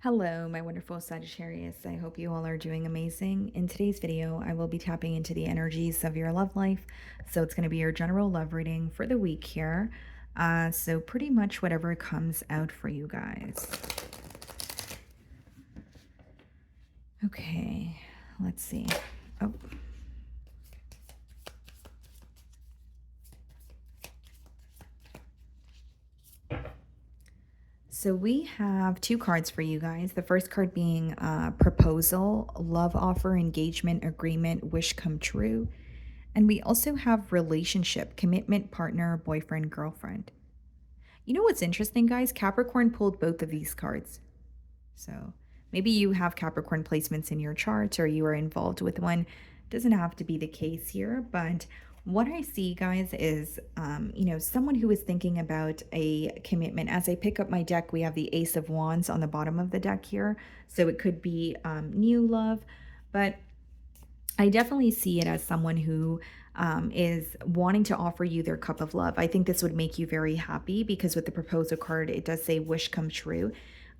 Hello, my wonderful Sagittarius. I hope you all are doing amazing. In today's video, I will be tapping into the energies of your love life. So it's going to be your general love reading for the week here. So pretty much whatever comes out for you guys. Okay, let's see. Oh. So we have two cards for you guys. The first card being proposal, love offer, engagement, agreement, wish come true. And we also have relationship, commitment, partner, boyfriend, girlfriend. You know what's interesting, guys? Capricorn pulled both of these cards. So maybe you have Capricorn placements in your chart or you are involved with one. Doesn't have to be the case here, but what I see, guys, is someone who is thinking about a commitment. As I pick up my deck, we have the Ace of Wands on the bottom of the deck here, so it could be new love, but I definitely see it as someone who is wanting to offer you their cup of love. I think this would make you very happy because with the proposal card, it does say wish come true.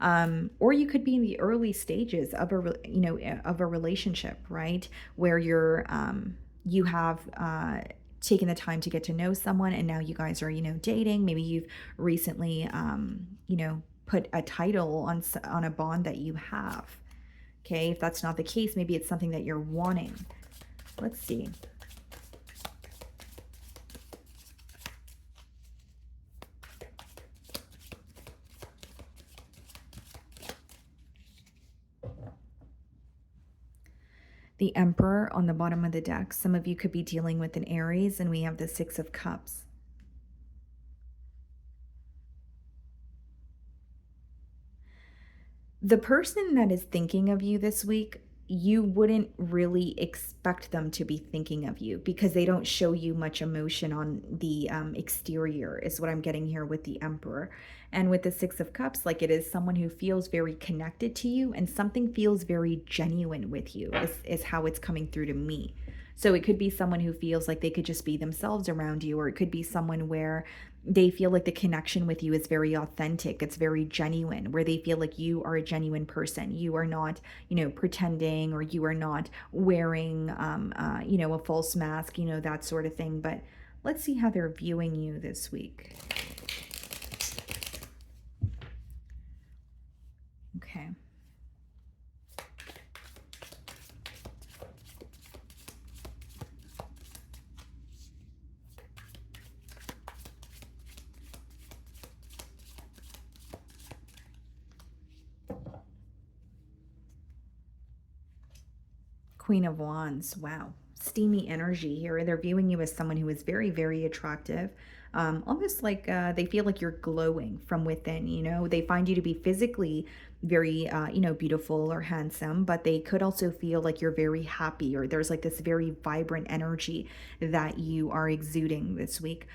Or you could be in the early stages of of a relationship, right? Where you have taken the time to get to know someone, and now you guys are dating. Maybe you've recently put a title on a bond that you have. Okay, if that's not the case, maybe it's something that you're wanting. Let's see. The Emperor on the bottom of the deck. Some of you could be dealing with an Aries, and we have the Six of Cups. The person that is thinking of you this week, you wouldn't really expect them to be thinking of you because they don't show you much emotion on the exterior, is what I'm getting here with the Emperor. And with the Six of Cups, like, it is someone who feels very connected to you and something feels very genuine with you, is how it's coming through to me. So it could be someone who feels like they could just be themselves around you, or it could be someone where they feel like the connection with you is very authentic, it's very genuine, where they feel like you are a genuine person. You are not, pretending, or you are not wearing, a false mask, that sort of thing. But let's see how they're viewing you this week. Okay. Queen of Wands. Wow. Steamy energy here. They're viewing you as someone who is very, very attractive. Almost like they feel like you're glowing from within. They find you to be physically very, beautiful or handsome, but they could also feel like you're very happy, or there's like this very vibrant energy that you are exuding this week.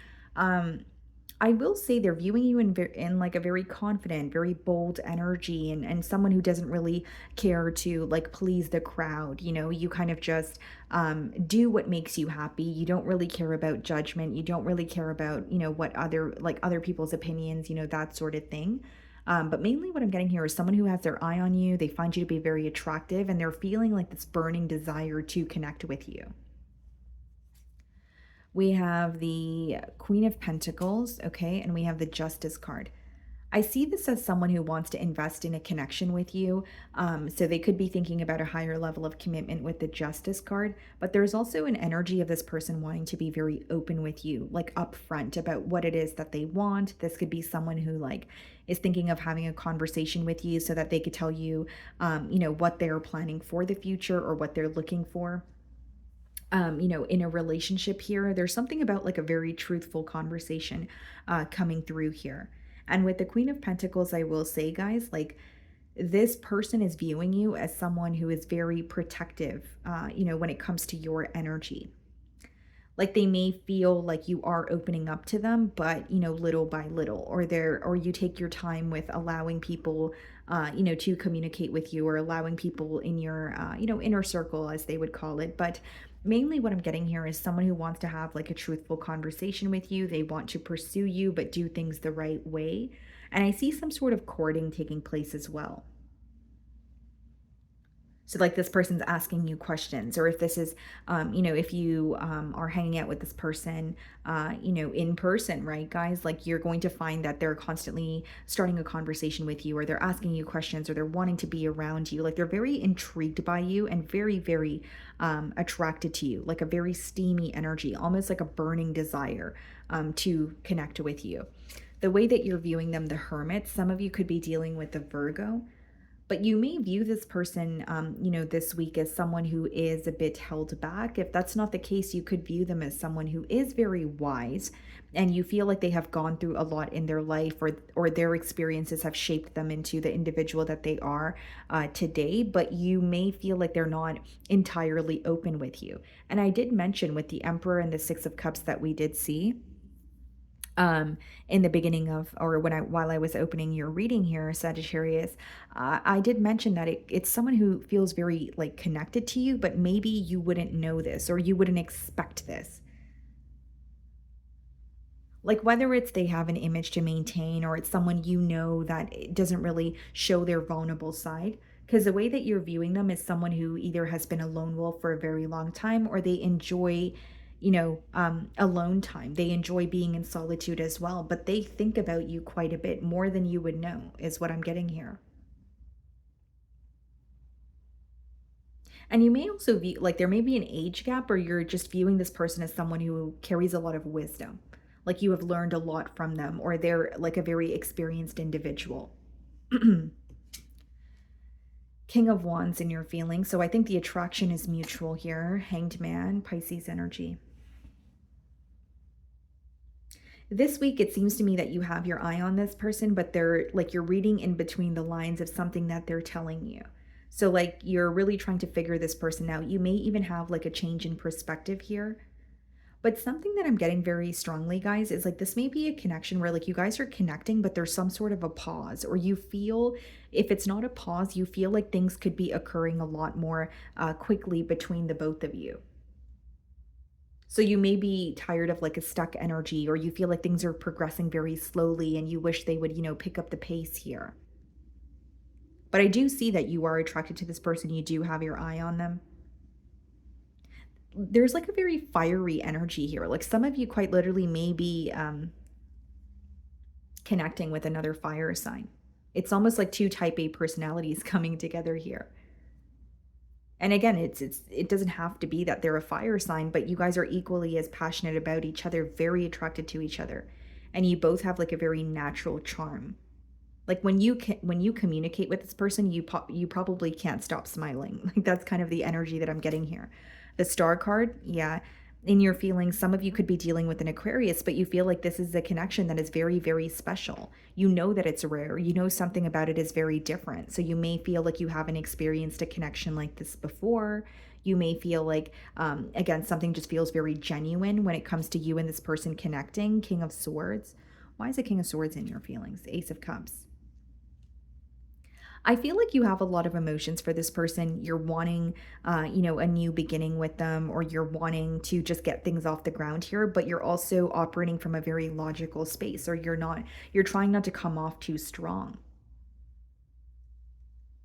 I will say they're viewing you in like a very confident, very bold energy, and someone who doesn't really care to like please the crowd. You kind of just do what makes you happy. You don't really care about judgment. You don't really care about what other people's opinions, that sort of thing. But mainly what I'm getting here is someone who has their eye on you. They find you to be very attractive, and they're feeling like this burning desire to connect with you. We have the Queen of Pentacles, okay, and we have the Justice card. I see this as someone who wants to invest in a connection with you. So they could be thinking about a higher level of commitment with the Justice card, but there's also an energy of this person wanting to be very open with you, like upfront about what it is that they want. This could be someone who like is thinking of having a conversation with you so that they could tell you, what they're planning for the future or what they're looking for. In a relationship here. There's something about like a very truthful conversation coming through here. And with the Queen of Pentacles, I will say, guys, like, this person is viewing you as someone who is very protective, when it comes to your energy. Like, they may feel like you are opening up to them, but little by little, or you take your time with allowing people to communicate with you, or allowing people in your inner circle, as they would call it. But mainly what I'm getting here is someone who wants to have like a truthful conversation with you. They want to pursue you, but do things the right way. And I see some sort of courting taking place as well. So, like, this person's asking you questions, or if this is, if you are hanging out with this person, in person, right, guys? Like, you're going to find that they're constantly starting a conversation with you, or they're asking you questions, or they're wanting to be around you. Like, they're very intrigued by you and very, very attracted to you, like a very steamy energy, almost like a burning desire to connect with you. The way that you're viewing them, the hermit, some of you could be dealing with the Virgo, but you may view this person, this week as someone who is a bit held back. If that's not the case, you could view them as someone who is very wise, and you feel like they have gone through a lot in their life, or their experiences have shaped them into the individual that they are today. But you may feel like they're not entirely open with you. And I did mention with the Emperor and the Six of Cups that we did see in the beginning of, or when I while I was opening your reading here, Sagittarius, I did mention that it's someone who feels very like connected to you, but maybe you wouldn't know this, or you wouldn't expect this. Like, whether it's they have an image to maintain, or it's someone that it doesn't really show their vulnerable side. Because the way that you're viewing them is someone who either has been a lone wolf for a very long time, or they enjoy, alone time. They enjoy being in solitude as well, but they think about you quite a bit more than you would know, is what I'm getting here. And you may also view, like, there may be an age gap, or you're just viewing this person as someone who carries a lot of wisdom. Like, you have learned a lot from them, or they're like a very experienced individual. King of Wands in your feelings. So I think the attraction is mutual here. Hanged Man, Pisces energy. This week, it seems to me that you have your eye on this person, but they're like, you're reading in between the lines of something that they're telling you. So, like, you're really trying to figure this person out. You may even have like a change in perspective here. But something that I'm getting very strongly, guys, is like, this may be a connection where like you guys are connecting, but there's some sort of a pause, or you feel, if it's not a pause, you feel like things could be occurring a lot more quickly between the both of you. So you may be tired of like a stuck energy, or you feel like things are progressing very slowly and you wish they would, pick up the pace here. But I do see that you are attracted to this person. You do have your eye on them. There's like a very fiery energy here. Like, some of you quite literally may be connecting with another fire sign. It's almost like two type A personalities coming together here. And again, it doesn't have to be that they're a fire sign, but you guys are equally as passionate about each other, very attracted to each other. And you both have like a very natural charm. Like, when you communicate with this person, you probably can't stop smiling. Like, that's kind of the energy that I'm getting here. The Star card, yeah. In your feelings, some of you could be dealing with an Aquarius, but you feel like this is a connection that is very, very special. You know that it's rare. You know something about it is very different. So you may feel like you haven't experienced a connection like this before. You may feel like, again, something just feels very genuine when it comes to you and this person connecting. King of Swords. Why is the King of Swords in your feelings? Ace of Cups. I feel like you have a lot of emotions for this person. You're wanting, a new beginning with them, or you're wanting to just get things off the ground here, but you're also operating from a very logical space, or you're trying not to come off too strong.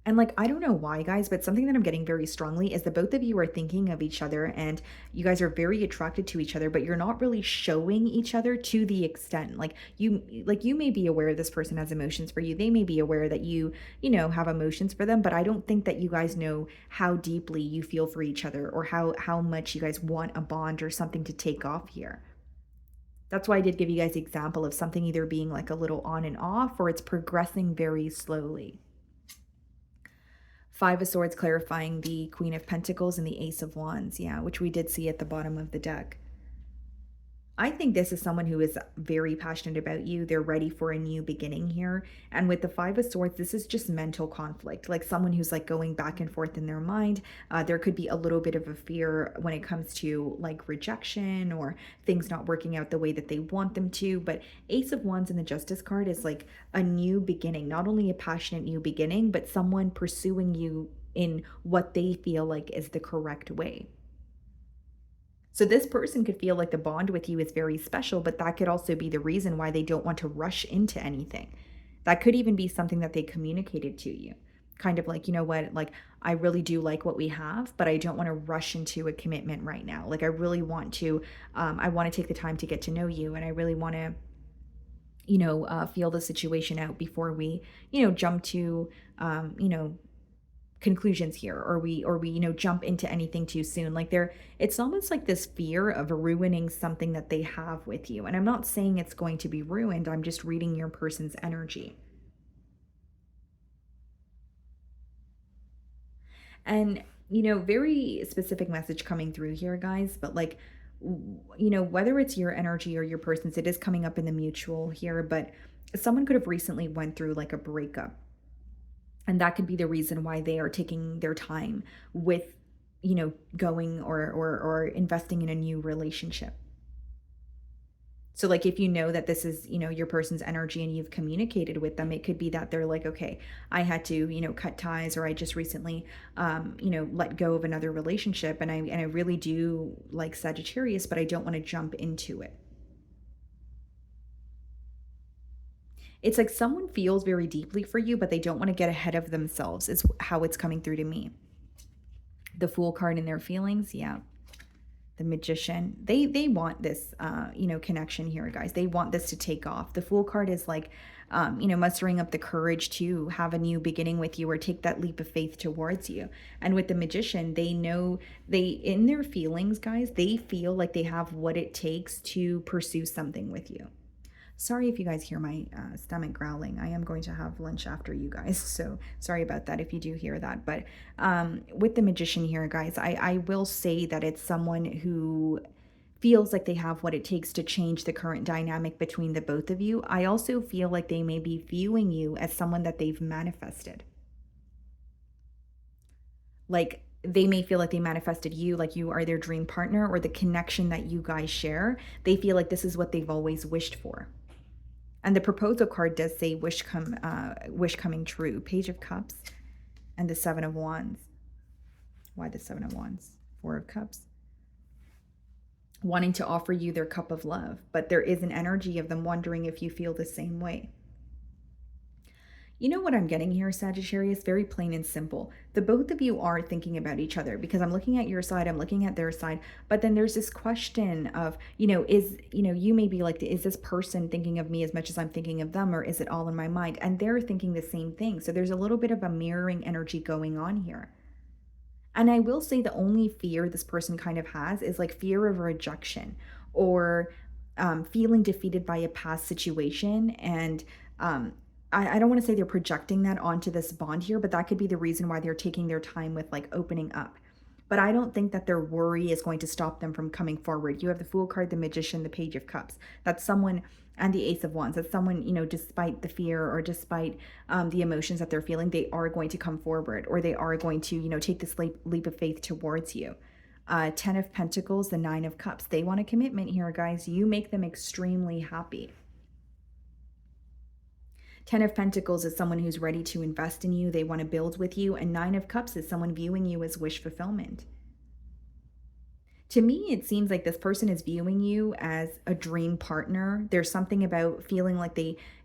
And like, I don't know why, guys, but something that I'm getting very strongly is that both of you are thinking of each other, and you guys are very attracted to each other, but you're not really showing each other to the extent. Like, you may be aware this person has emotions for you. They may be aware that have emotions for them, but I don't think that you guys know how deeply you feel for each other, or how much you guys want a bond or something to take off here. That's why I did give you guys the example of something either being like a little on and off, or it's progressing very slowly. Five of Swords clarifying the Queen of Pentacles and the Ace of Wands, yeah, which we did see at the bottom of the deck. I think this is someone who is very passionate about you. They're ready for a new beginning here. And with the Five of Swords, this is just mental conflict, like someone who's like going back and forth in their mind. There could be a little bit of a fear when it comes to like rejection, or things not working out the way that they want them to. But Ace of Wands in the Justice card is like a new beginning, not only a passionate new beginning, but someone pursuing you in what they feel like is the correct way. So this person could feel like the bond with you is very special, but that could also be the reason why they don't want to rush into anything. That could even be something that they communicated to you. kind of like, you know what, like I really do like what we have, but I don't want to rush into a commitment right now. Like I really want to, I want to take the time to get to know you, and I really want to, feel the situation out before we, jump to, conclusions here, or we jump into anything too soon. Like there, it's almost like this fear of ruining something that they have with you, and I'm not saying it's going to be ruined, I'm just reading your person's energy. And, very specific message coming through here, guys, but like, whether it's your energy or your person's, it is coming up in the mutual here, but someone could have recently went through like a breakup. And that could be the reason why they are taking their time with, going or investing in a new relationship. So, like, if you know that this is, your person's energy and you've communicated with them, it could be that they're like, okay, I had to, cut ties, or I just recently, let go of another relationship, and I really do like Sagittarius, but I don't want to jump into it. It's like someone feels very deeply for you, but they don't want to get ahead of themselves. Is how it's coming through to me. The Fool card in their feelings, yeah. The Magician, they want this connection here, guys. They want this to take off. The Fool card is like, mustering up the courage to have a new beginning with you, or take that leap of faith towards you. And with the Magician, they know, they in their feelings, guys, they feel like they have what it takes to pursue something with you. Sorry if you guys hear my stomach growling. I am going to have lunch after you guys. So sorry about that if you do hear that. But with the Magician here, guys, I will say that it's someone who feels like they have what it takes to change the current dynamic between the both of you. I also feel like they may be viewing you as someone that they've manifested. Like, they may feel like they manifested you, like you are their dream partner, or the connection that you guys share. They feel like this is what they've always wished for. And the proposal card does say wish coming true. Page of Cups and the Seven of Wands. Why the Seven of Wands? Four of Cups. Wanting to offer you their cup of love, but there is an energy of them wondering if you feel the same way. You know what I'm getting here, Sagittarius? Very plain and simple. The both of you are thinking about each other, because I'm looking at your side, I'm looking at their side, but then there's this question of, you may be like, is this person thinking of me as much as I'm thinking of them, or is it all in my mind? And they're thinking the same thing. So there's a little bit of a mirroring energy going on here. And I will say the only fear this person kind of has is like fear of rejection, or feeling defeated by a past situation. And I don't want to say they're projecting that onto this bond here, but that could be the reason why they're taking their time with like opening up. But I don't think that their worry is going to stop them from coming forward. You have the Fool card, the Magician, the Page of Cups. That's someone, and the Ace of Wands. That's someone, despite the fear, or despite the emotions that they're feeling, they are going to come forward, or they are going to, take this leap of faith towards you. Ten of Pentacles, the Nine of Cups. They want a commitment here, guys. You make them extremely happy. Ten of Pentacles is someone who's ready to invest in you. They want to build with you. And Nine of Cups is someone viewing you as wish fulfillment. To me, it seems like this person is viewing you as a dream partner. There's something about feeling like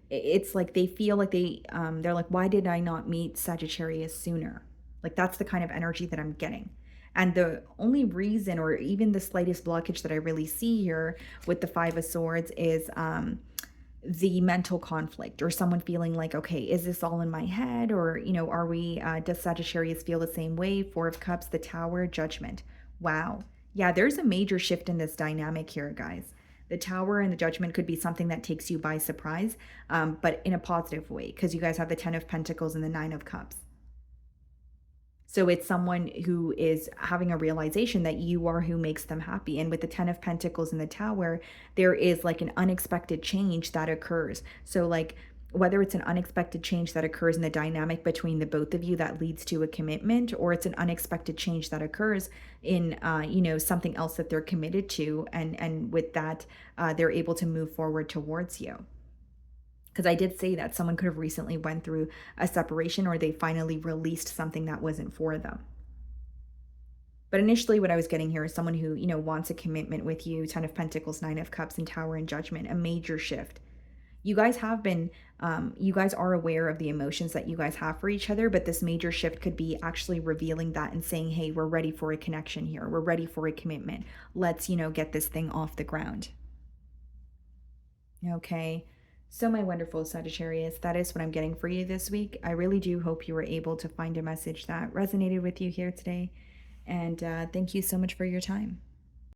it's like they feel like they're like, why did I not meet Sagittarius sooner? Like, that's the kind of energy that I'm getting. And the only reason, or even the slightest blockage that I really see here with the Five of Swords, is the mental conflict, or someone feeling like, okay, is this all in my head, or are we does Sagittarius feel the same way? Four of Cups, the Tower, Judgment. Wow. Yeah, there's a major shift in this dynamic here, guys. The Tower and the Judgment could be something that takes you by surprise, but in a positive way, because you guys have the Ten of Pentacles and the Nine of Cups. So it's someone who is having a realization that you are who makes them happy. And with the Ten of Pentacles and the Tower, there is like an unexpected change that occurs. So like, whether it's an unexpected change that occurs in the dynamic between the both of you that leads to a commitment, or it's an unexpected change that occurs in, something else that they're committed to. And with that, they're able to move forward towards you. Because I did say that someone could have recently went through a separation, or they finally released something that wasn't for them. But initially what I was getting here is someone who, wants a commitment with you. Ten of Pentacles, Nine of Cups, and Tower and Judgment, a major shift. You guys have been, you guys are aware of the emotions that you guys have for each other, but this major shift could be actually revealing that and saying, hey, we're ready for a connection here. We're ready for a commitment. Let's, get this thing off the ground. Okay. So, my wonderful Sagittarius, that is what I'm getting for you this week. I really do hope you were able to find a message that resonated with you here today. And thank you so much for your time.